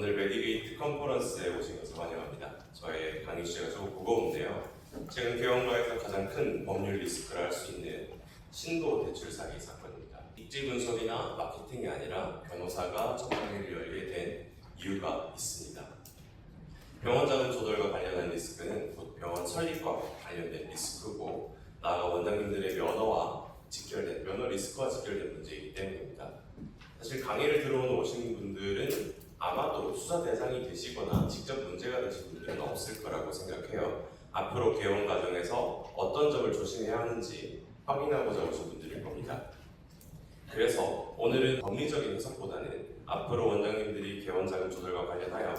오늘 메디게이트 컨퍼런스에 오신 것을 환영합니다. 저의 강의 주제가 조금 무거운데요. 최근 개헌과에서 가장 큰 법률 리스크를 할 수 있는 신도 대출 사기 사건입니다. 입지 분석이나 마케팅이 아니라 변호사가 첫 강의를 열게 된 이유가 있습니다. 병원 자금 조달과 관련한 리스크는 곧 병원 설립과 관련된 리스크고, 나아가 원장님들의 면허와 직결된 면허 리스크와 직결된 문제이기 때문입니다. 사실 강의를 들어오신 분들은 아마도 수사 대상이 되시거나 직접 문제가 되신 분들은 없을 거라고 생각해요. 앞으로 개원 과정에서 어떤 점을 조심해야 하는지 확인하고자 오신 분들일 겁니다. 그래서 오늘은 법리적인 해석보다는 앞으로 원장님들이 개원 자금 조달과 관련하여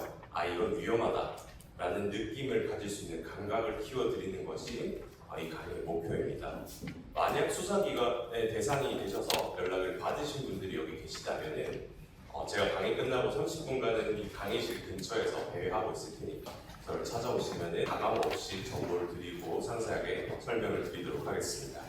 이건 위험하다 라는 느낌을 가질 수 있는 감각을 키워드리는 것이 이 강의의 목표입니다. 만약 수사기관의 대상이 되셔서 연락을 받으신 분들이 여기 계시다면 제가 강의 끝나고 30분간은 이 강의실 근처에서 대회하고 있을 테니까 저를 찾아오시면 가감 없이 정보를 드리고 상세하게 설명을 드리도록 하겠습니다.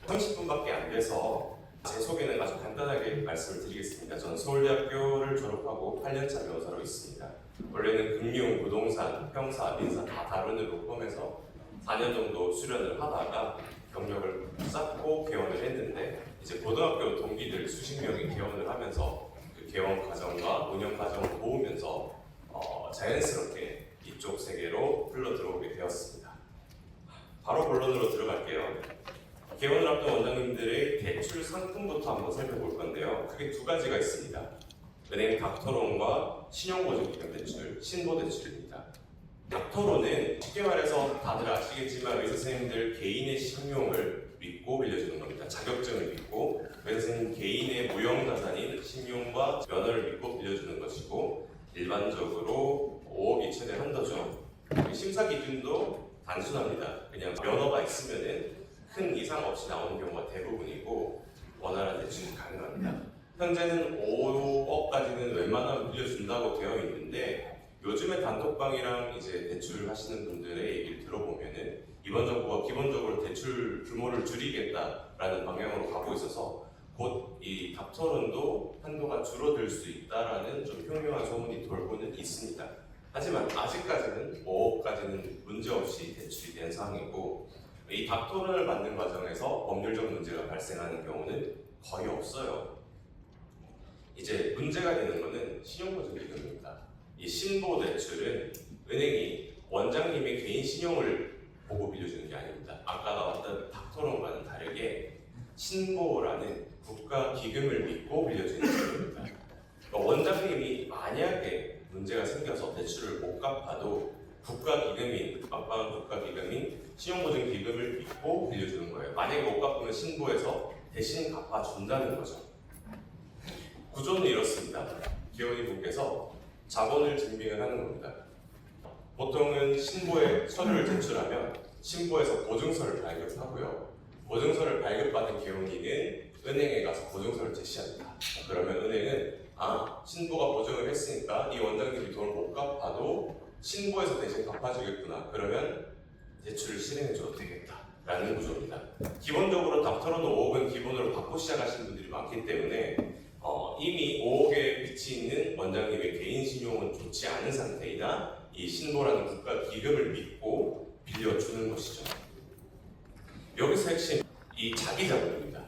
30분밖에 안 돼서 제 소개는 아주 간단하게 말씀을 드리겠습니다. 저는 서울대학교를 졸업하고 8년차 변호사로 있습니다. 원래는 금융, 부동산, 형사, 민사 다 다루는 로펌에서 4년 정도 수련을 하다가 경력을 쌓고 개원을 했는데, 이제 고등학교 동기들 수십 명이 개원을 하면서 그 개원 과정과 운영 과정을 도우면서 자연스럽게 이쪽 세계로 흘러 들어오게 되었습니다. 바로 본론으로 들어갈게요. 개원을 앞둔 원장님들의 대출 상품부터 한번 살펴볼 건데요. 크게 두 가지가 있습니다. 은행 닥터론과 신용보증기금 대출, 신보대출입니다. 닥터론은 쉽게 말해서 다들 아시겠지만 의사 선생님들 개인의 신용을 믿고 빌려주는 겁니다. 자격증을 믿고 의사 선생님 개인의 무형자산인 신용과 면허를 믿고 빌려주는 것이고, 일반적으로 5억이 최대 한도죠. 심사 기준도 단순합니다. 그냥 면허가 있으면은 큰 이상 없이 나오는 경우가 대부분이고 원활한 대출이 가능합니다. 현재는 5억까지는 웬만하면 빌려준다고 되어 있는데, 요즘에 단톡방이랑 이제 대출 하시는 분들의 얘기를 들어보면은 이번 정부가 기본적으로 대출 규모를 줄이겠다라는 방향으로 가고 있어서 곧 이 닥터론도 한도가 줄어들 수 있다라는 좀 흉흉한 소문이 돌고는 있습니다. 하지만 아직까지는 5억까지는 문제없이 대출이 된 상황이고, 이 닥터론을 받는 과정에서 법률적 문제가 발생하는 경우는 거의 없어요. 이제 문제가 되는 것은 신용보증기금입니다. 이 신보대출은 은행이 원장님의 개인 신용을 보고 빌려주는 게 아닙니다. 아까 나왔던 닥터론과는 다르게 신보라는 국가기금을 믿고 빌려주는 제도입니다. 그러니까 원장님이 만약에 문제가 생겨서 대출을 못 갚아도 국가기금인, 압박한 국가기금인 신용보증기금을 믿고 빌려주는 거예요. 만약에 못 갚으면 신보에서 대신 갚아준다는 거죠. 구조는 이렇습니다. 기업인분께서 자본을 증빙을 하는 겁니다. 보통은 신보에 서류를 제출하면 신보에서 보증서를 발급하고요. 보증서를 발급받은 기업인은 은행에 가서 보증서를 제시합니다. 그러면 은행은 신보가 보증을 했으니까 이 원장님이 돈을 못 갚아도 신보에서 대신 갚아주겠구나. 그러면 대출을 실행해줘도 되겠다 라는 구조입니다. 기본적으로 닥터론 5억은 기본으로 받고 시작하시는 분들이 많기 때문에 이미 5억에 빛이 있는 원장님의 개인 신용은 좋지 않은 상태이나 이 신보라는 국가기금을 믿고 빌려주는 것이죠. 여기서 핵심, 이 자기자본입니다.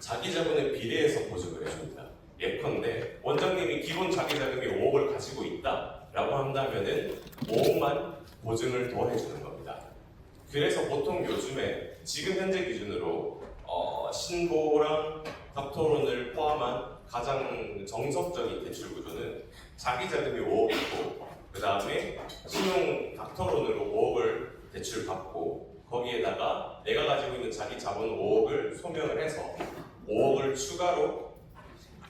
자기자본에 비례해서 보증을 해줍니다. 예컨대 원장님이 기본 자기자금이 5억을 가지고 있다라고 한다면은 5억만 보증을 더 해주는 겁니다. 그래서 보통 요즘에 지금 현재 기준으로 신보랑 닥터론을 포함한 가장 정석적인 대출 구조는 자기 자금이 5억이고 그 다음에 신용 닥터론으로 5억을 대출 받고 거기에다가 내가 가지고 있는 자기 자본 5억을 소명을 해서 5억을 추가로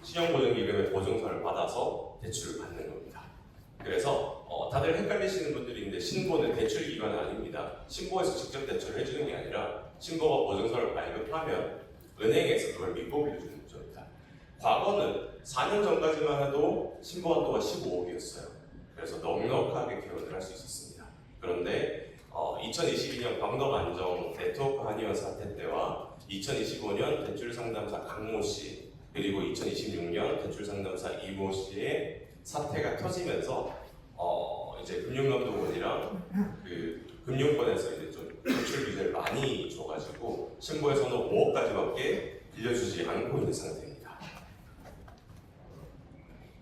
신용보증기금의 보증서를 받아서 대출을 받는 겁니다. 그래서 다들 헷갈리시는 분들이 있는데, 신보는 대출 기관은 아닙니다. 신보에서 직접 대출을 해주는 게 아니라 신보가 보증서를 발급하면 은행에서 그걸 믿고 빌려주는 구조입니다. 과거는 4년 전까지만 해도 신보 한도가 15억이었어요. 그래서 넉넉하게 개원을 할 수 있었습니다. 그런데 2022년 광덕 안정 네트워크 한의원 사태 때와 2025년 대출 상담사 강모 씨, 그리고 2026년 대출 상담사 이모 씨의 사태가 터지면서 이제 금융감독원이랑 그 금융권에서 이제 좀 대출 규제를 많이 줘가지고 신고에서는 5억까지밖에 빌려주지 않고 있는 상태입니다.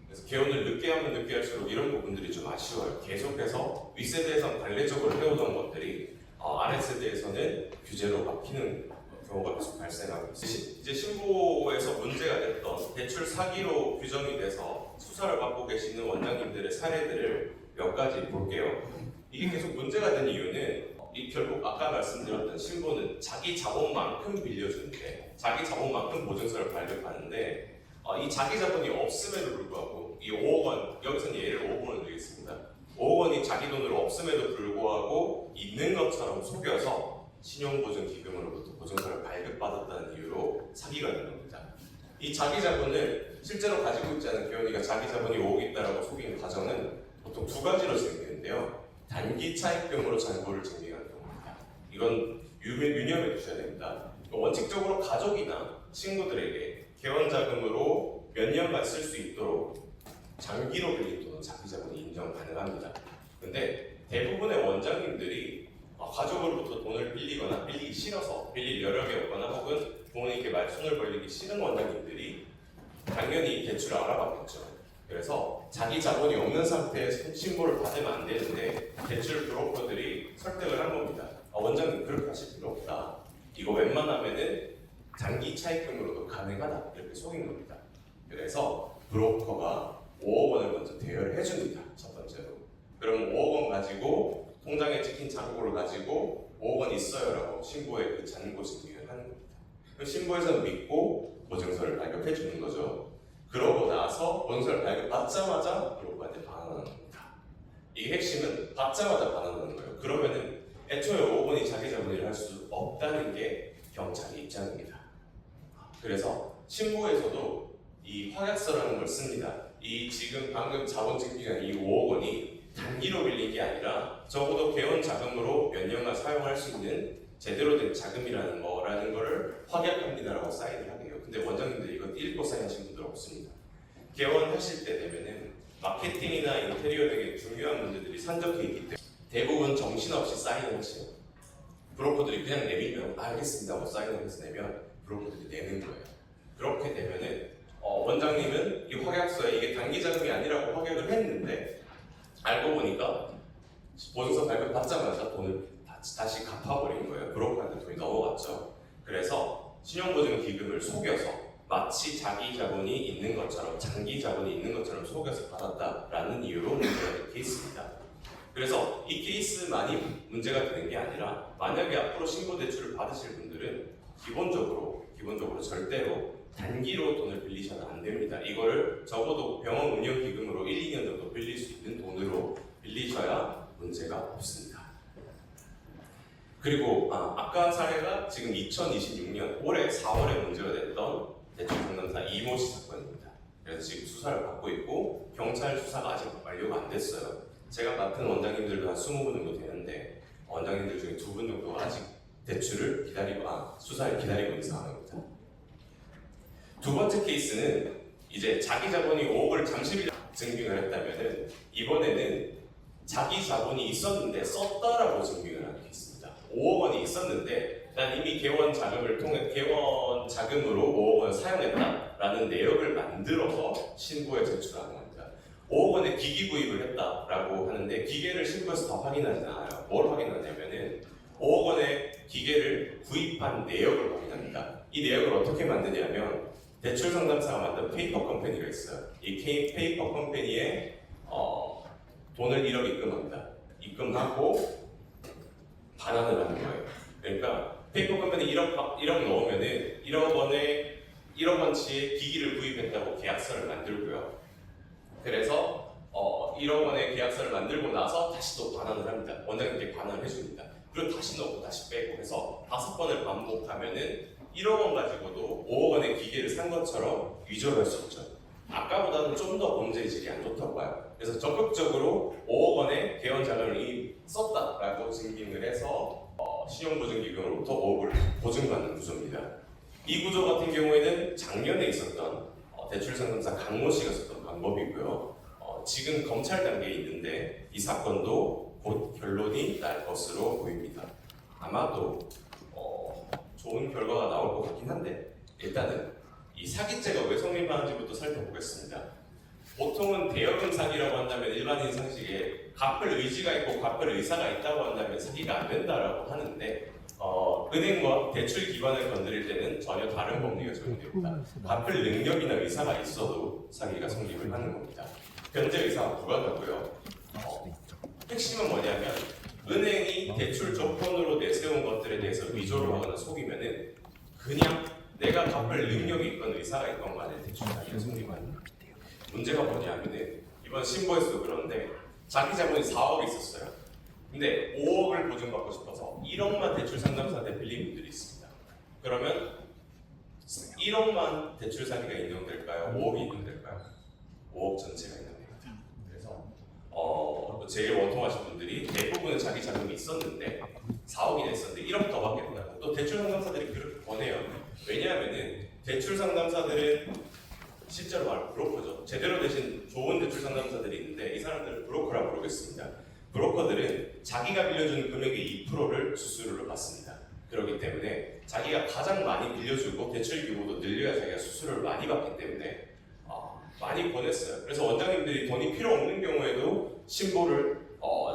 그래서 개원을 늦게 하면 늦게 할수록 이런 부분들이 좀 아쉬워요. 계속해서 윗세대에선 관례적으로 해오던 것들이 아랫세대에서는 규제로 바뀌는 경우가 계속 발생하고 있습니다. 이제 신고에서 문제가 됐던 대출 사기로 규정이 돼서 수사를 받고 계시는 원장님들의 사례들을 몇 가지 볼게요. 이게 계속 문제가 된 이유는 결국 아까 말씀드렸던 신고는 자기 자본만큼 빌려주는데 자기 자본만큼 보증서를 발급하는데 이 자기 자본이 없음에도 불구하고 이 5억 원, 여기서는 예를 5억 원을 드리겠습니다. 5억 원이 자기 돈으로 없음에도 불구하고 있는 것처럼 속여서 신용보증기금으로부터 보증서를 발급받았다는 이유로 사기가 된 겁니다. 이 자기 자본을 실제로 가지고 있지 않은 개원이가 자기 자본이 5억 있다라고 속이는 과정은 보통 두 가지로 진행되는데요. 단기 차입금으로 잔고를 증빙하는 경우입니다. 이건 유념해 두셔야 됩니다. 원칙적으로 가족이나 친구들에게 개원 자금으로 몇 년간 쓸 수 있도록 장기로 빌린 돈은 자기 자본이 인정 가능합니다. 근데 대부분의 원장님들이 가족으로부터 돈을 빌리거나 빌리기 싫어서 빌릴 여력이 없거나 혹은 부모님께 손을 벌리기 싫은 원장님들이 당연히 대출을 알아봤겠죠. 그래서 자기 자본이 없는 상태에서 신고를 받으면 안 되는데 대출 브로커들이 설득을 한 겁니다. 원장님 그렇게 하실 필요 없다. 이거 웬만하면은 장기 차입금으로도 가능하다. 이렇게 속인 겁니다. 그래서 브로커가 5억 원을 먼저 대여를 해줍니다. 첫 번째로. 그럼 5억 원 가지고 통장에 찍힌 잔고를 가지고 5억 원 있어요라고 신고에 그 잔고 증빙을 하는 겁니다. 그럼 신고에서는 믿고 보증서를 발급해 주는 거죠. 그러고 나서 보증서를 발급받자마자 브로커한테 반환하는 겁니다. 이게 핵심은 받자마자 반환하는 거예요. 그러면은 애초에 5억 원이 자기 자본이라 할 수 없다는 게 경찰의 입장입니다. 그래서 신고에서도 이 확약서라는 걸 씁니다. 이 지금 방금 자본 증빙한 이 5억 원이 단기로 빌린 게 아니라 적어도 개원 자금으로 몇 년간 사용할 수 있는 제대로 된 자금이라는 거를 확약합니다라고 사인을 하게요. 근데 원장님들이 이거 읽고 사인하신 분들 없습니다. 개원하실 때 되면은 마케팅이나 인테리어 등의 중요한 문제들이 산적해 있기 때문에 대부분 정신없이 사인을 하세요. 브로커들이 그냥 내밀면 알겠습니다 하고 사인을 해서 내면 브로커들이 내는 거예요. 그렇게 되면은 원장님은 이 확약서에 이게 단기 자금이 아니라고 확약을 했는데 알고 보니까 보증서 발급 받자마자 돈을 다시 갚아버린 거예요. 브로커한테 돈이 넘어갔죠. 그래서 신용보증 기금을 속여서 마치 자기 자본이 있는 것처럼 장기 자본이 있는 것처럼 속여서 받았다라는 이유로 문제가 된 케이스입니다. 그래서 이 케이스만이 문제가 되는 게 아니라 만약에 앞으로 신고 대출을 받으실 분들은 기본적으로 절대로 단기로 돈을 빌리셔는 안 됩니다. 이거를 적어도 병원 운영 기금으로 1, 2년 정도 빌릴 수 있는 돈으로 빌리셔야 문제가 없습니다. 그리고 아까 한 사례가 지금 2026년 올해 4월에 문제가 됐던 대출 상담사 이모 씨 사건입니다. 그래서 지금 수사를 받고 있고 경찰 수사가 아직 완료가 안 됐어요. 제가 맡은 원장님들도 한 20분 정도 되는데 원장님들 중에 2분 정도가 아직 대출을 수사를 기다리고 있는 상황입니다. 두 번째 케이스는 이제 자기 자본이 5억을 잠시 증빙을 했다면은 이번에는 자기 자본이 있었는데 썼다라고 증빙을 하는 케이스입니다. 5억 원이 있었는데 난 이미 개원 자금을 통해 개원 자금으로 5억 원을 사용했다라는 내역을 만들어서 신고에 제출하는 겁니다. 5억 원의 기기 구입을 했다라고 하는데 기계를 신고해서 다 확인하지 않아요. 뭘 확인하냐면은 5억 원의 기계를 구입한 내역을 확인합니다. 이 내역을 어떻게 만드냐면 대출 상담사가 만든 페이퍼 컴퍼니가 있어요. 이 페이퍼 컴퍼니에 돈을 1억 입금합니다. 입금하고 반환을 하는 거예요. 그러니까 페이퍼 컴퍼니 1억 넣으면은 1억 원치의 기기를 구입했다고 계약서를 만들고요. 그래서 1억 원의 계약서를 만들고 나서 다시 또 반환을 합니다. 원장님께 반환을 해줍니다. 그리고 다시 넣고 다시 빼고 해서 5번을 반복하면은 1억 원 가지고도 5억 원의 기계를 산 것처럼 위조를 할 수 있죠. 아까보다는 좀 더 범죄의 질이 안 좋다고 봐요. 그래서 적극적으로 5억 원의 개원 자금을 썼다라고 증빙을 해서 신용보증기금으로부터 5억을 보증받는 구조입니다. 이 구조 같은 경우에는 작년에 있었던 대출상담사 강모 씨가 썼던 방법이고요. 지금 검찰 단계에 있는데 이 사건도 곧 결론이 날 것으로 보입니다. 아마도 좋은 결과가 나올 것 같긴 한데 일단은 이 사기죄가 왜 성립하는지부터 살펴보겠습니다. 보통은 대여금 사기라고 한다면 일반인 상식에 갚을 의지가 있고 갚을 의사가 있다고 한다면 사기가 안 된다라고 하는데 은행과 대출 기관을 건드릴 때는 전혀 다른 법리가 적용됩니다. 갚을 능력이나 의사가 있어도 사기가 성립을 하는 겁니다. 변제 의사가 불가하고요. 핵심은 뭐냐면 은행이 대출 조건으로 내세운 것들에 대해서 위조를 하거나 속이면은 그냥 내가 갚을 능력이 있건 의사가 있건 간에 대출 사기가 성립하는 문제가 뭐냐면은 이번 신고에서도 그런데 자기 자본이 4억이 있었어요. 근데 5억을 보증받고 싶어서 1억만 대출 상담사한테 빌린 분들이 있습니다. 그러면 1억만 대출 사기가 인정될까요? 5억이 인정될까요? 5억 전체가 인정됩니다. 그래서 제일 원통하신 분들이 대부분은 자기 자금이 있었는데 4억이나 있었는데 1억 더 받겠다고 또 대출 상담사들이 그렇게 권해요. 왜냐하면은 대출 상담사들은 실제로 말하면 브로커죠. 제대로 되신 좋은 대출 상담사들이 있는데 이 사람들을 브로커라고 부르겠습니다. 브로커들은 자기가 빌려준 금액의 2%를 수수료로 받습니다. 그렇기 때문에 자기가 가장 많이 빌려주고 대출 규모도 늘려야 자기가 수수료를 많이 받기 때문에 많이 보냈어요. 그래서 원장님들이 돈이 필요 없는 경우에도 신고를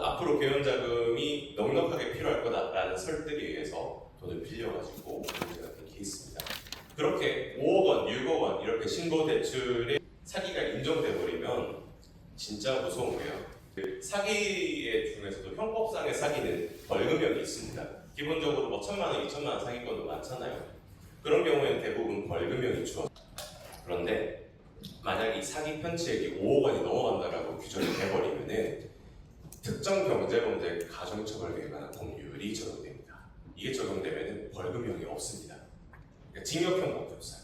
앞으로 개연 자금이 넉넉하게 필요할 거다라는 설득에 의해서 돈을 빌려가지고 문제 같은 케이스입니다. 그렇게 5억 원, 6억 원 이렇게 신고 대출에 사기가 인정돼 버리면 진짜 무서운 거예요. 사기 중에서도 형법상의 사기는 벌금형이 있습니다. 기본적으로 뭐 1,000만 원, 2,000만 원 사기건도 많잖아요. 그런 경우에는 대부분 벌금형이 주어져요. 그런데 만약 이 사기 편취액이 5억 원이 넘어간다라고 규정이 돼버리면은 특정 경제범죄 가중처벌에 관한 법률이 적용됩니다. 이게 적용되면은 벌금형이 없습니다. 그러니까 징역형밖에 없어요.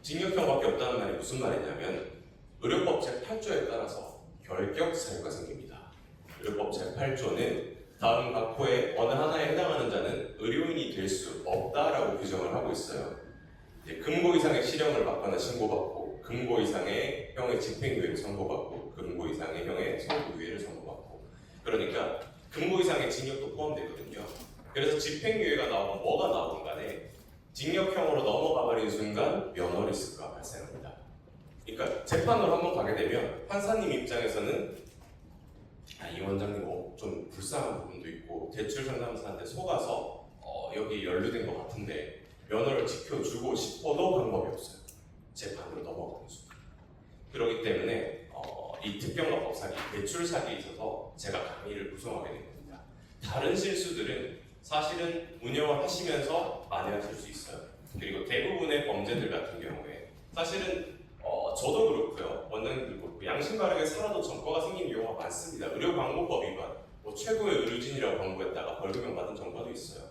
징역형밖에 없다는 말이 무슨 말이냐면 의료법 제8조에 따라서 결격 사유가 생깁니다. 의료법 제8조는 다음 각호의 어느 하나에 해당하는 자는 의료인이 될 수 없다라고 규정을 하고 있어요. 금고 이상의 실형을 받거나 신고받고 금고 이상의 형의 집행유예를 선고받고 금고 이상의 형의 선고유예를 선고받고 그러니까 금고 이상의 징역도 포함되거든요. 그래서 집행유예가 나오건 뭐가 나오건 간에 징역형으로 넘어가 버리는 순간 면허 리스크가 발생합니다. 그러니까 재판으로 한번 가게 되면 판사님 입장에서는 이 원장님 좀 불쌍한 부분도 있고 대출 상담사한테 속아서 여기 연루된 것 같은데 면허를 지켜주고 싶어도 방법이 없어요. 재판으로 넘어가는 순간. 그렇기 때문에 이 특경가법 사기, 대출 사기에 있어서 제가 강의를 구성하게 된 겁니다. 다른 실수들은 사실은 운영을 하시면서 만회하실 수 있어요. 그리고 대부분의 범죄들 같은 경우에 사실은 저도 그렇고요. 원장님도 그렇고 양심 바르게 살아도 전과가 생기는 경우가 많습니다. 의료광고법 위반, 최고의 의료진이라고 광고했다가 벌금형 받은 전과도 있어요.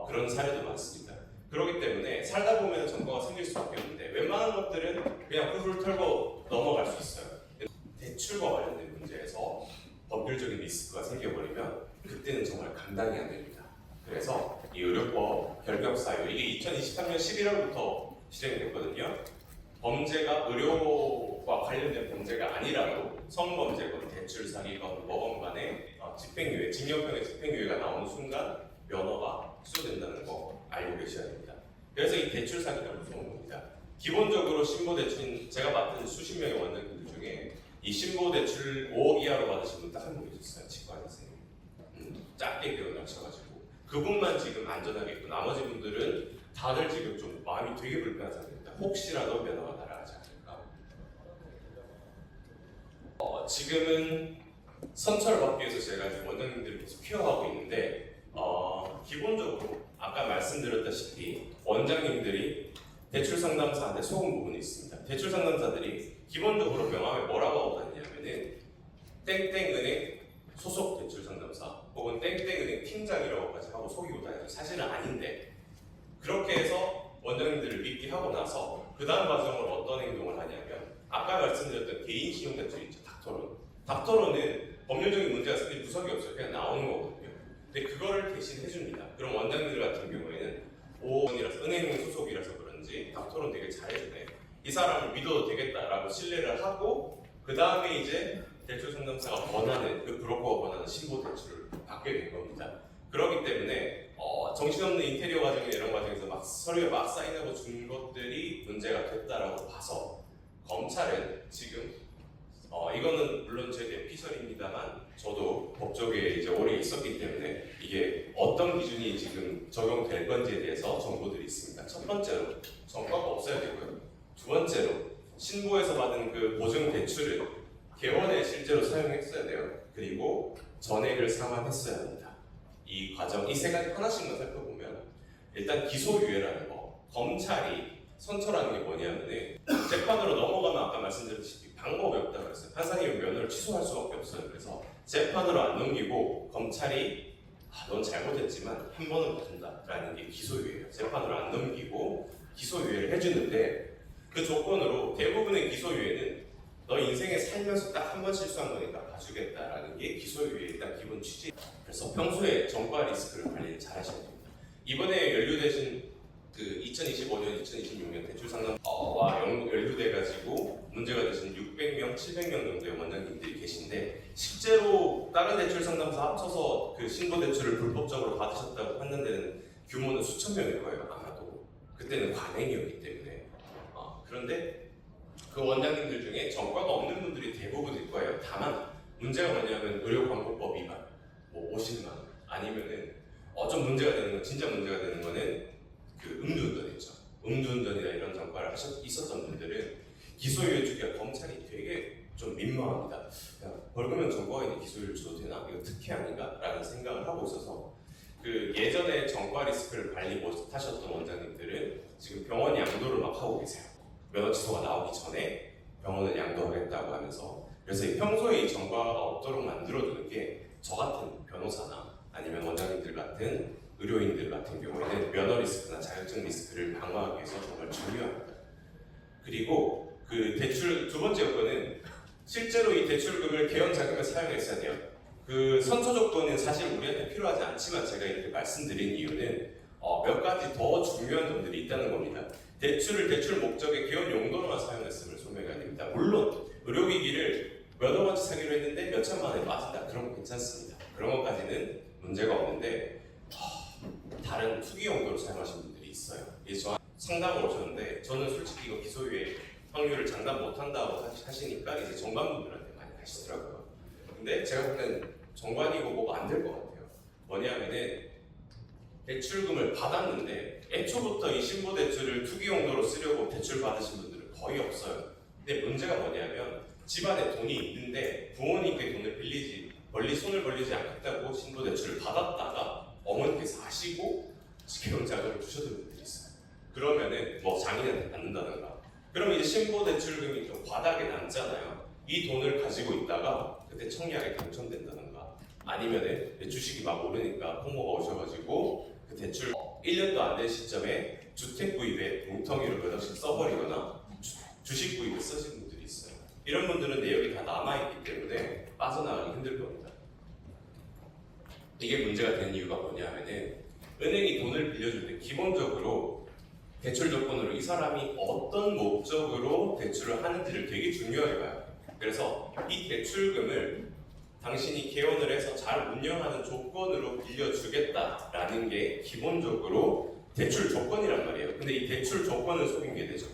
그런 사례도 많습니다. 그렇기 때문에 살다 보면 전과가 생길 수밖에 없는데 웬만한 것들은 그냥 훌훌 털고 넘어갈 수 있어요. 대출과 관련된 문제에서 법률적인 리스크가 생겨버리면 그때는 정말 감당이 안 됩니다. 그래서 이 의료법 결격 사유 이게 2023년 11월부터 실행됐거든요. 범죄가 의료와 관련된 범죄가 아니라도 성범죄건 대출 사기건 뭐건 간에 집행유예, 징역형의 집행유예가 나오는 순간 면허가 취소된다는 거 알고 계셔야 됩니다. 그래서 이 대출 사기가 무서운 겁니다. 기본적으로 신고대출 제가 맡은 수십 명의 원장님들 중에 이 신고대출 5억 이하로 받으신 분 딱 한 분 계셨어요. 치과 선생님. 짧게 기억나셔가지고 그분만 지금 안전하게 있고 나머지 분들은 다들 지금 좀 마음이 되게 불편한 상태입니다. 혹시라도 면허가 날아가지 않을까. 지금은 선처를 받기 위해서 제가 지금 원장님들을 계속 케어하고 있는데 기본적으로 아까 말씀드렸다시피 원장님들이 대출 상담사한테 속은 부분이 있습니다. 대출 상담사들이 기본적으로 명함에 뭐라고 하고 다니냐면은 땡땡은행 소속 대출 상담사 혹은 땡땡은행 팀장이라고까지 하고 속이고 다니죠. 사실은 아닌데 그렇게 해서 원장님들을 믿게 하고 나서 그 다음 과정으로 어떤 행동을 하냐면 아까 말씀드렸던 개인 신용대출 있죠. 닥터로는 법률적인 문제가 생길 구석이 없어요. 그냥 나오는 거거든요. 근데 그거를 대신 해줍니다. 그럼 원장님들 같은 경우에는 5원이라서 은행 소속이라서 그런지 닥터로는 되게 잘해주네. 이 사람을 믿어도 되겠다라고 신뢰를 하고 그 그 다음에 이제 대출 상담사가 권하는 그 브로커가 권하는 신고 대출을 받게 된 겁니다. 그렇기 때문에 정신없는 인테리어 과정이나 이런 과정에서 막 서류에 막 사인하고 준 것들이 문제가 됐다라고 봐서 검찰은 지금 이거는 물론 제 뇌피셜입니다만 저도 법조계에 이제 오래 있었기 때문에 이게 어떤 기준이 지금 적용될 건지에 대해서 정보들이 있습니다. 첫 번째로 전과가 없어야 되고요. 두 번째로 신고에서 받은 그 보증 대출을 개원에 실제로 사용했어야 돼요. 그리고 전액을 상환했어야 합니다. 이 과정, 이 세 가지 하나씩만 살펴보면 일단 기소유예라는 거, 검찰이 선처라는 게 뭐냐면은 재판으로 넘어가면 아까 말씀드렸듯이 방법이 없다고 했어요. 판사님이 면허를 취소할 수밖에 없어요. 그래서 재판으로 안 넘기고 검찰이 넌 잘못했지만 한 번은 봐준다라는 게 기소유예예요. 재판으로 안 넘기고 기소유예를 해주는데 그 조건으로 대부분의 기소유예는 너 인생에 살면서 딱 한 번 실수한 거니까 봐주겠다라는 게 기소유예의 일단 기본 취지. 그래서 평소에 전과 리스크를 관리를 잘 하셔야 됩니다. 이번에 연루되신 그 2025년, 2026년 대출 상담와 연루돼가지고 문제가 되신 600명, 700명 정도의 원장님들이 계신데 실제로 다른 대출 상담사 합쳐서 그 신고 대출을 불법적으로 받으셨다고 판단되는 규모는 수천 명일 거예요. 아마도 그때는 관행이었기 때문에. 그런데 그 원장님들 중에 전과가 없는 분들이 대부분일 거예요. 다만 문제가 뭐냐면 의료광고법 위반, 뭐 50만 원 아니면은 좀 문제가 되는 건 진짜 문제가 되는 거는 그 음주운전 있죠. 음주운전이나 이런 전과를 있었던 분들은 기소유예 주기가 검찰이 되게 좀 민망합니다. 야, 벌금형 전과가 있는 기소유예를 줘도 되나? 이거 특혜 아닌가? 라는 생각을 하고 있어서 그 예전에 전과 리스크를 관리 못하셨던 원장님들은 지금 병원 양도를 막 하고 계세요. 면허 취소가 나오기 전에 병원을 양도하겠다고 하면서 그래서 평소에 이 전과가 없도록 만들어주는 게 저 같은 변호사나 아니면 원장님들 같은 의료인들 같은 경우에는 면허 리스크나 자격증 리스크를 방어하기 위해서 정말 중요합니다. 그리고 그 대출 두 번째 요건은 실제로 이 대출금을 개헌 자금을 사용했어야 돼요. 그 선처 조건은 사실 우리한테 필요하지 않지만 제가 이렇게 말씀드린 이유는 몇 가지 더 중요한 점들이 있다는 겁니다. 대출을 대출 목적의 개헌 용도로만 사용했음을 소명해야 됩니다. 물론 의료기기를 면허 반지 사기로 했는데 몇 천만 원에 빠진다. 그런 건 괜찮습니다. 그런 것까지는 문제가 없는데 다른 투기 용도로 사용하신 분들이 있어요. 그래서 상담을 오셨는데 저는 솔직히 이거 기소유예 확률을 장담 못한다고 하시니까 이제 정관분들한테 많이 가시더라고요. 근데 제가 볼 때는 정관이고 뭐가 안 될 것 같아요. 뭐냐면은 대출금을 받았는데 애초부터 이 신고 대출을 투기 용도로 쓰려고 대출 받으신 분들은 거의 없어요. 근데 문제가 뭐냐면 집안에 돈이 있는데 부모님께 돈을 빌리지 멀리 손을 벌리지 않겠다고 신고 대출을 받았다가 어머니께서 아시고 개헌 자금을 주셨던 분들이 있어요. 그러면은 뭐 장인한테 받는다든가 그럼 이제 신고 대출금이 좀 바닥에 남잖아요. 이 돈을 가지고 있다가 그때 청약에 당첨된다든가 아니면은 주식이 막 오르니까 홍보가 오셔가지고 그 대출 1년도 안 된 시점에 주택 구입에 뭉텅이로 몇 억씩 써버리거나 주식 구입에 쓰시는 분들이 있어요. 이런 분들은 내역이 다 남아있기 때문에 빠져나가기 힘들 겁니다. 이게 문제가 되는 이유가 뭐냐면은 은행이 돈을 빌려줄 때 기본적으로 대출 조건으로 이 사람이 어떤 목적으로 대출을 하는지를 되게 중요하게 봐요. 그래서 이 대출금을 당신이 개원을 해서 잘 운영하는 조건으로 빌려주겠다라는 게 기본적으로 대출 조건이란 말이에요. 근데 이 대출 조건을 속인 게 되죠.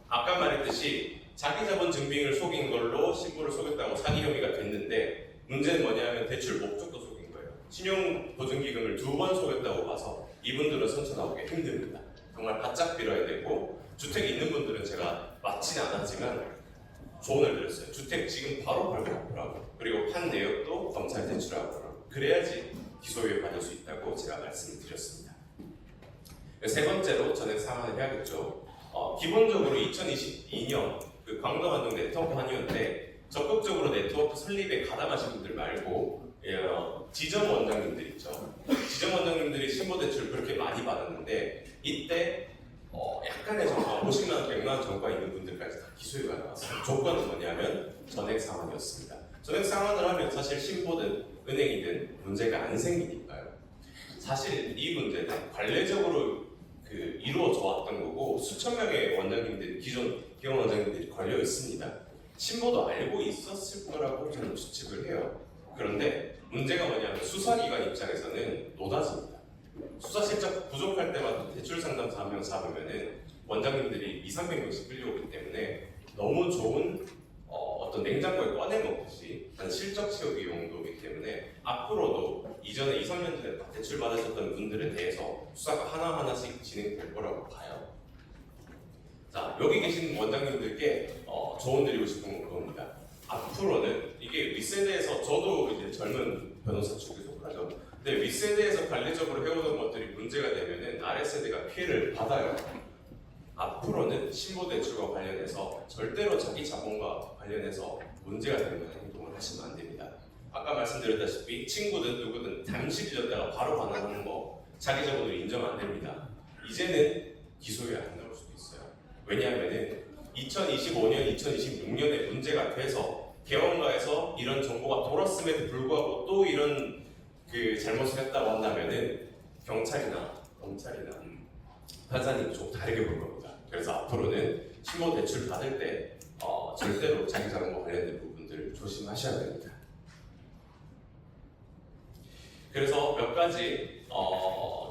아까 말했듯이 자기 자본 증빙을 속인 걸로 신고를 속였다고 사기 혐의가 됐는데 문제는 뭐냐면 대출 목적도 속인 거예요. 신용보증기금을 2번 속였다고 봐서 이분들은 선처 나오기 힘듭니다. 정말 바짝 빌어야 되고 주택이 있는 분들은 제가 맞지는 않았지만 조언을 드렸어요. 주택 지금 바로 발급하라고 그리고 판 내역도 검찰 제출하고 그래야지 기소유예 받을 수 있다고 제가 말씀을 드렸습니다. 세 번째로 전액 상환을 해야겠죠. 기본적으로 2022년 그 광동한동 네트워크 한의원인데 적극적으로 네트워크 설립에 가담하신 분들 말고 지점 원장님들 있죠. 지점 원장님들이 신고대출 그렇게 많이 받았는데 이때 약간의 전과, 50만 원, 100만 원 전과 있는 분들까지 다 기소유예가 나왔어요. 조건은 뭐냐면 전액 상환이었습니다. 전액 상환을 하면 사실 신고든 은행이든 문제가 안 생기니까요. 사실 이 문제는 관례적으로 이루어져 왔던 거고 수천 명의 원장님들이 기존 기업 원장님들이 걸려 있습니다. 신보도 알고 있었을 거라고 저는 추측을 해요. 그런데 문제가 뭐냐면 수사기관 입장에서는 노다지입니다. 수사 실적 부족할 때마다 대출 상담사 한 명 잡으면은 원장님들이 200~300명씩 끌려오기 때문에 너무 좋은 어떤 냉장고에 꺼내 먹듯이 실적 채우기 용도이기 때문에 앞으로도 이전에 2~3년 전에 대출 받으셨던 분들에 대해서 수사가 하나하나씩 진행될 거라고 봐요. 자, 여기 계신 원장님들께 조언드리고 싶은 건 그겁니다. 앞으로는 이게 윗세대에서 저도 이제 젊은 변호사 축에 속하죠. 근데 윗세대에서 관리적으로 해오던 것들이 문제가 되면은 아랫세대가 피해를 받아요. 앞으로는 신고대출과 관련해서 절대로 자기 자본과 관련해서 문제가 될 만한 행동을 하시면 안 됩니다. 아까 말씀드렸다시피 친구든 누구든 잠시 잊었다가 바로 반환하는 거 자기 자본으로 인정 안 됩니다. 이제는 기소에 안 나올 수도 있어요. 왜냐하면은 2025년, 2026년에 문제가 돼서 개원가에서 이런 정보가 돌았음에도 불구하고 또 이런 그 잘못을 했다고 한다면은 경찰이나 검찰이나 판사님이 좀 다르게 볼 겁니다. 그래서 앞으로는 신고 대출 받을 때 절대로 자기 자본과 관련된 부분들을 조심하셔야 됩니다. 그래서 몇 가지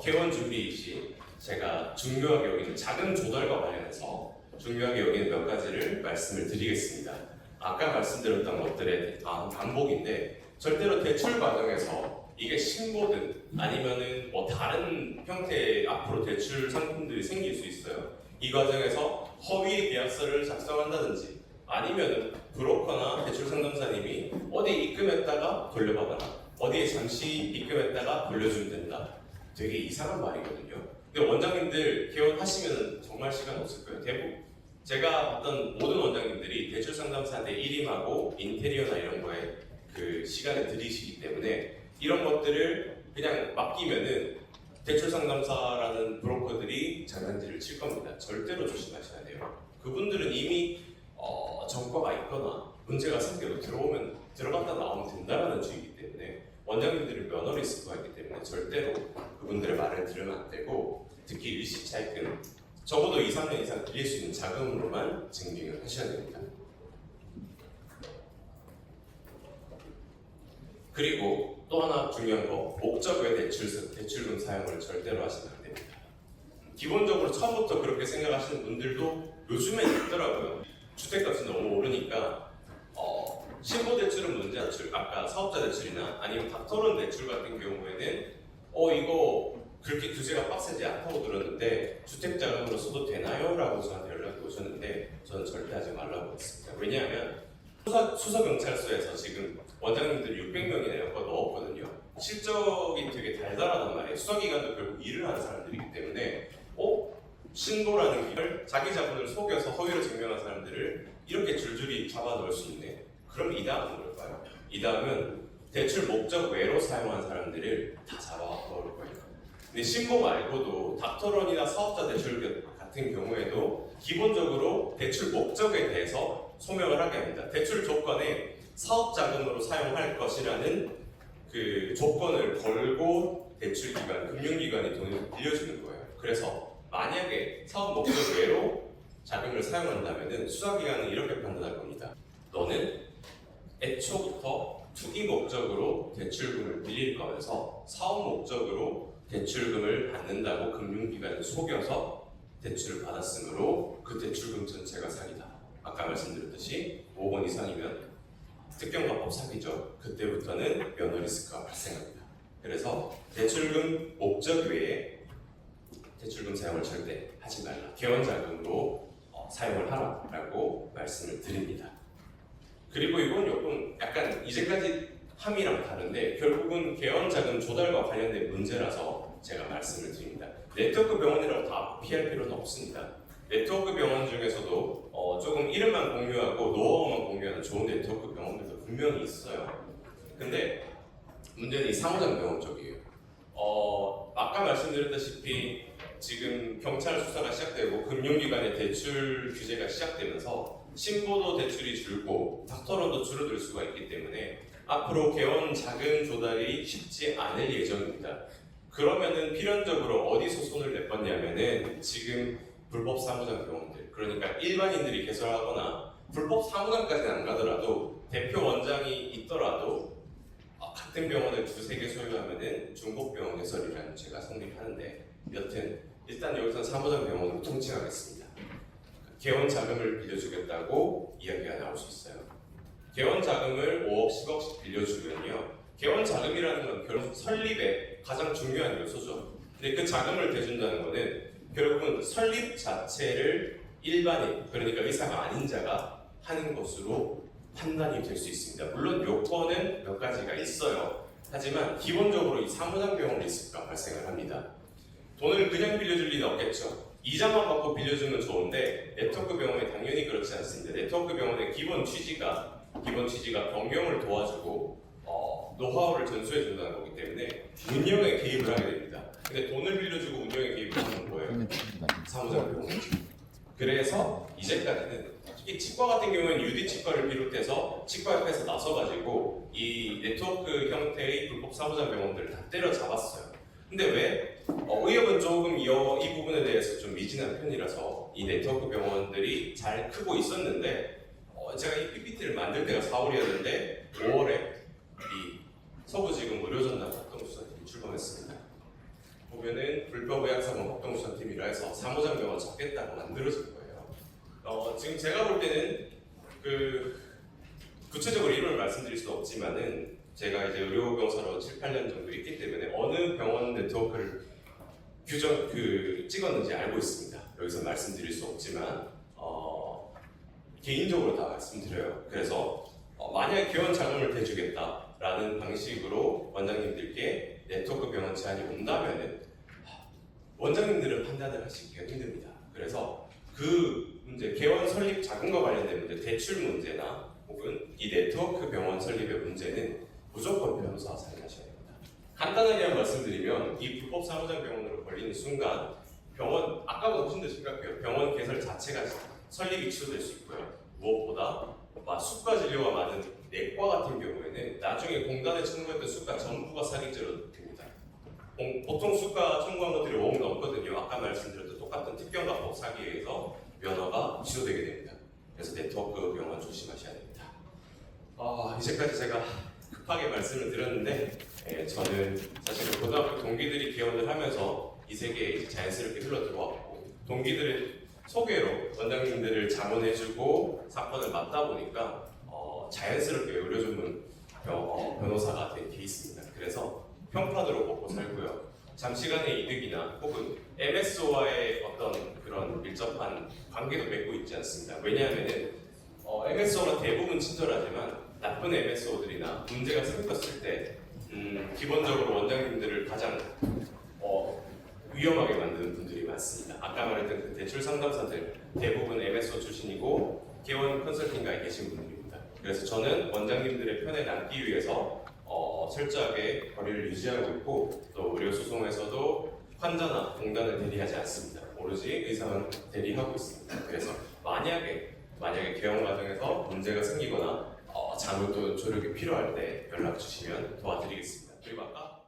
개원 준비 시 제가 중요하게 여기는 자금 조달과 관련해서 중요하게 여기는 몇 가지를 말씀을 드리겠습니다. 아까 말씀드렸던 것들의 반복인데 절대로 대출 과정에서 이게 신고든 아니면은 뭐 다른 형태의 앞으로 대출 상품들이 생길 수 있어요. 이 과정에서 허위 계약서를 작성한다든지 아니면은 브로커나 대출 상담사님이 어디 입금했다가 돌려받아라, 어디에 잠시 입금했다가 돌려주면 된다. 되게 이상한 말이거든요. 근데 원장님들 개원하시면 정말 시간 없을 거예요. 대부분 제가 봤던 모든 원장님들이 대출 상담사한테 일임하고 인테리어나 이런 거에 그 시간을 들이시기 때문에 이런 것들을 그냥 맡기면은 대출 상담사라는 브로커들이 장난질을 칠 겁니다. 절대로 조심하셔야 돼요. 그분들은 이미 전과가 있거나 문제가 생겨도 들어갔다 나오면 된다라는 주의이기 때문에 원장님들은 면허 리스크가 있기 때문에 절대로 그분들의 말을 들으면 안 되고, 특히 일시 차입금 적어도 2~3년 이상 빌릴 수 있는 자금으로만 증빙을 하셔야 됩니다. 그리고 또 하나 중요한 거, 목적 외 대출금 사용을 절대로 하시면 안 됩니다. 기본적으로 처음부터 그렇게 생각하시는 분들도 요즘에 있더라고요. 주택값이 너무 오르니까 신고 대출은 문제 대출, 아까 사업자 대출이나 아니면 닥터론 대출 같은 경우에는 이거 그렇게 규제가 빡세지 않다고 들었는데 주택자금으로 써도 되나요? 라고 저한테 연락이 오셨는데 저는 절대 하지 말라고 했습니다. 왜냐하면 수서경찰서에서 지금 원장님들이 600명이나 여권 넣었거든요. 실적이 되게 달달하단 말이에요. 수사기관도 결국 일을 하는 사람들이기 때문에 신고라는 걸 자기 자본을 속여서 허위로 증명한 사람들을 이렇게 줄줄이 잡아 넣을 수 있네. 그럼 이 다음은 뭘까요? 이 다음은 대출 목적 외로 사용한 사람들을 다 잡아 넣을 거예요. 근데 신고 말고도 닥터론이나 사업자 대출 같은 경우에도 기본적으로 대출 목적에 대해서 소명을 하게 합니다. 대출 조건에 사업 자금으로 사용할 것이라는 그 조건을 걸고 대출기관, 금융기관이 돈을 빌려주는 거예요. 그래서 만약에 사업 목적 외로 자금을 사용한다면 수사기관은 이렇게 판단할 겁니다. 너는 애초부터 투기 목적으로 대출금을 빌릴 거면서 사업 목적으로 대출금을 받는다고 금융기관을 속여서 대출을 받았으므로 그 대출금 전체가 사기다. 아까 말씀드렸듯이 5억 원 이상이면 특경가법 사기죠. 그때부터는 면허 리스크가 발생합니다. 그래서 대출금 목적 외에 대출금 사용을 절대 하지 말라. 개원자금으로 사용을 하라라고 말씀을 드립니다. 그리고 이건 조금 약간 이제까지 함이랑 다른데 결국은 개원자금 조달과 관련된 문제라서 제가 말씀을 드립니다. 네트워크 병원이라고 다 피할 필요는 없습니다. 네트워크 병원 중에서도 조금 이름만 공유하고 노하우만 공유하는 좋은 네트워크 병원들도 분명히 있어요. 근데 문제는 이 상호장 병원 쪽이에요. 아까 말씀드렸다시피 지금 경찰 수사가 시작되고 금융기관의 대출 규제가 시작되면서 신고도 대출이 줄고 닥터론도 줄어들 수가 있기 때문에 앞으로 개원 자금 조달이 쉽지 않을 예정입니다. 그러면은 필연적으로 어디서 손을 내뻗냐면은 지금 불법 상호장 병원들, 그러니까 일반인들이 개설하거나 불법 사무장까지는 안 가더라도 대표 원장이 있더라도 같은 병원을 두세 개 소유하면은 중복병원 개설이라는 죄가 성립하는데, 여튼 일단 여기서 사무장 병원으로 통칭하겠습니다. 개원 자금을 빌려주겠다고 이야기가 나올 수 있어요. 개원 자금을 5억, 10억씩 빌려주면요, 개원 자금이라는 건 결국 설립의 가장 중요한 요소죠. 근데 그 자금을 대준다는 거는 결국은 설립 자체를 일반인, 그러니까 의사가 아닌 자가 하는 것으로 판단이 될 수 있습니다. 물론 요건은 몇 가지가 있어요. 하지만 기본적으로 이 사무장 병원 리스크가 발생을 합니다. 돈을 그냥 빌려줄 리는 없겠죠. 이자만 받고 빌려주면 좋은데 네트워크 병원에 당연히 그렇지 않습니다. 네트워크 병원의 기본 취지가 경영을 도와주고 노하우를 전수해 준다는 거기 때문에 운영에 개입을 하게 됩니다. 근데 돈을 빌려주고 운영에 개입을 하는 거예요. 사무장 병원. 그래서 이제까지는 특히 치과 같은 경우에는 유디 치과를 비롯해서 치과협회에서 나서가지고 이 네트워크 형태의 불법 사무장 병원들을 다 때려잡았어요. 근데 왜? 의협은 조금 이 부분에 대해서 좀 미진한 편이라서 이 네트워크 병원들이 잘 크고 있었는데, 제가 이 PPT를 만들 때가 4월이었는데 5월에 이 서부지검 의료전담 합동수사팀이 출범했습니다. 보면은 불법의학사범 합동수사팀이라 해서 사무장 병원 잡겠다고 만들어진 거예요. 지금 제가 볼 때는 구체적으로 이름을 말씀드릴 수 없지만은 제가 이제 의료병사로 7, 8년 정도 있기 때문에 어느 병원 네트워크를 찍었는지 알고 있습니다. 여기서 말씀드릴 수 없지만 개인적으로 다 말씀드려요. 그래서 만약에 개원 자금을 대주겠다라는 방식으로 원장님들께 네트워크 병원 제안이 온다면은 원장님들은 판단을 하시기가 힘듭니다. 그래서 그 문제, 개원 설립 자금과 관련된 문제, 대출 문제나 혹은 이 네트워크 병원 설립의 문제는 무조건 변호사와 상의하셔야 됩니다. 간단하게 말씀드리면 이 불법 사무장 병원으로 걸리는 순간 병원, 아까보다 훨씬 더 심각해요. 병원 개설 자체가 설립이 취소될 수 있고요. 무엇보다 수가 진료가 많은 내과 같은 경우에는 나중에 공단에 청구했던 수가 전부가 사기죄로 됩니다. 보통 수가 청구한 것들이 5억 넘거든요. 아까 말씀드렸던 똑같은 특경가법 사기에 의해서 면허가 취소되게 됩니다. 그래서 네트워크 병원 조심하셔야 됩니다. 이제까지 제가 급하게 말씀을 드렸는데, 저는 사실은 고등학교 동기들이 개원을 하면서 이 세계에 자연스럽게 흘러 들어왔고, 동기들의 소개로 원장님들을 자문해주고 사건을 맡다 보니까 자연스럽게 의료전문 변호사가 된 케이스입니다. 그래서 평판으로 먹고 살고요. 잠시간의 이득이나 혹은 MSO와의 어떤 그런 밀접한 관계도 맺고 있지 않습니다. 왜냐하면 MSO가 대부분 친절하지만 나쁜 MSO들이나 문제가 생겼을 때 기본적으로 원장님들을 가장 위험하게 만드는 분들이 많습니다. 아까 말했던 그 대출 상담사들 대부분 MSO 출신이고 개원 컨설팅가에 계신 분들입니다. 그래서 저는 원장님들의 편에 남기 위해서 철저하게 거리를 유지하고 있고, 또 의료소송에서도 환자나 공단을 대리하지 않습니다. 오로지 의사만 대리하고 있습니다. 그래서 만약에 개원 과정에서 문제가 생기거나 자문 또 조력이 필요할 때 연락 주시면 도와드리겠습니다. 그리고 아까